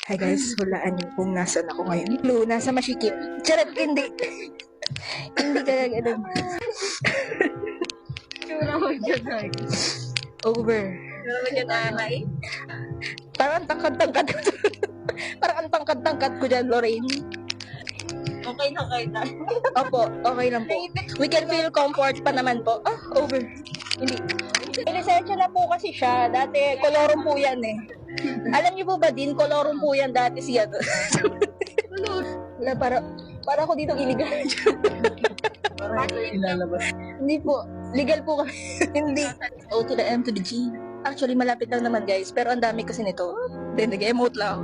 Hi guys, hulaan niyo kung nasan ako ngayon. Blue, nasa Masikip. Charot, hindi. Hindi ka ganun. Tsura mo dyan, ay. Over. Tsura mo dyan, ay. Parang ang tangkad-tangkad ko. Parang ang tangkad-tangkad ko dyan, Lorraine. Okay na kayo na. Opo, okay lang po. We can feel comfort pa naman po. Ah, over. Hindi. Inisensya na po kasi siya. Dati, kolorum po yan eh. Alam niyo po ba din, kolorum po yan dati siya. Wala, para ako dito illegal. Ilalabas. Hindi po. Legal po kami. Hindi. O to the M to the G. Actually, malapit lang naman guys. Pero ang dami kasi nito. Then, nag-emote lang ako.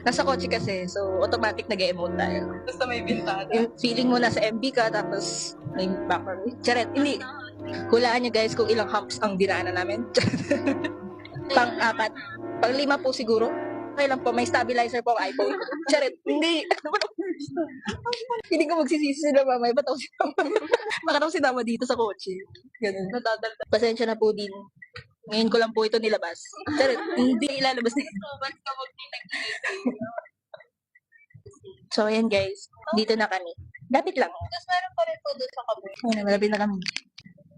Nasa kotse kasi. So, automatic nag-emote tayo. Basta may bintana. Yung feeling mo nasa MB ka, tapos may background. Charet. Hindi. Hulaan nyo guys kung ilang humps ang dinaanan namin. Pang-apat. Pang-lima po siguro. Okay lang po. May stabilizer po ang iPhone. Charet. Hindi. Hindi ko magsisisi sila mamay. Ba't ako sinama? Bakit ako sinama dito sa kotse? Ganun. Nadadalda. Pasensya na po din. Ngayon ko lang po ito nilabas. Charet. Hindi ilalabas na. Ba't ka So, ayan guys. Dito na kami. Lapit lang. Tapos meron pa rin po doon sa kabul. Ayun, malapit na kami.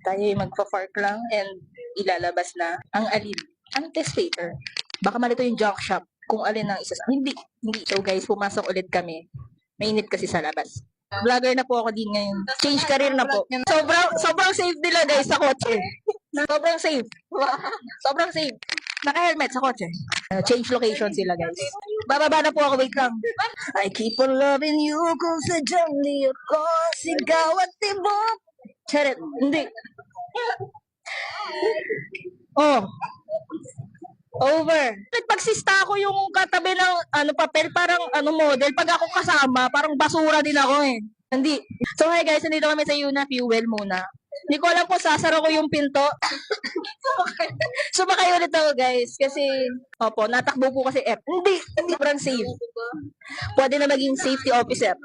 Tayo ay magpa-park lang and ilalabas na ang alin. Ang testator. Baka malito yung junk shop kung alin ang isa sa... Hindi. So guys, pumasok ulit kami. Mainit kasi sa labas. Vlogger na po ako din ngayon. Change career na po. Sobrang safe nila guys sa kotse. Sobrang safe. Sobrang safe. Naka-helmet sa kotse. Change location sila guys. Bababa na po ako. Wait lang. I keep on loving you kung sadyang di ako sigaw at tibok. Charet. Hindi. Oh. Over. Nagpagsista ako yung katabi ng papel, parang model. Pag ako kasama, parang basura din ako eh. Hindi. So hi guys, nandito kami sa Yuna Fuel muna. Hindi ko alam kung sasara ko yung pinto. Sumakay ulit ako guys. Kasi, opo, natakbo po kasi F. Hindi. Sobrang safe. Pwede na maging safety officer.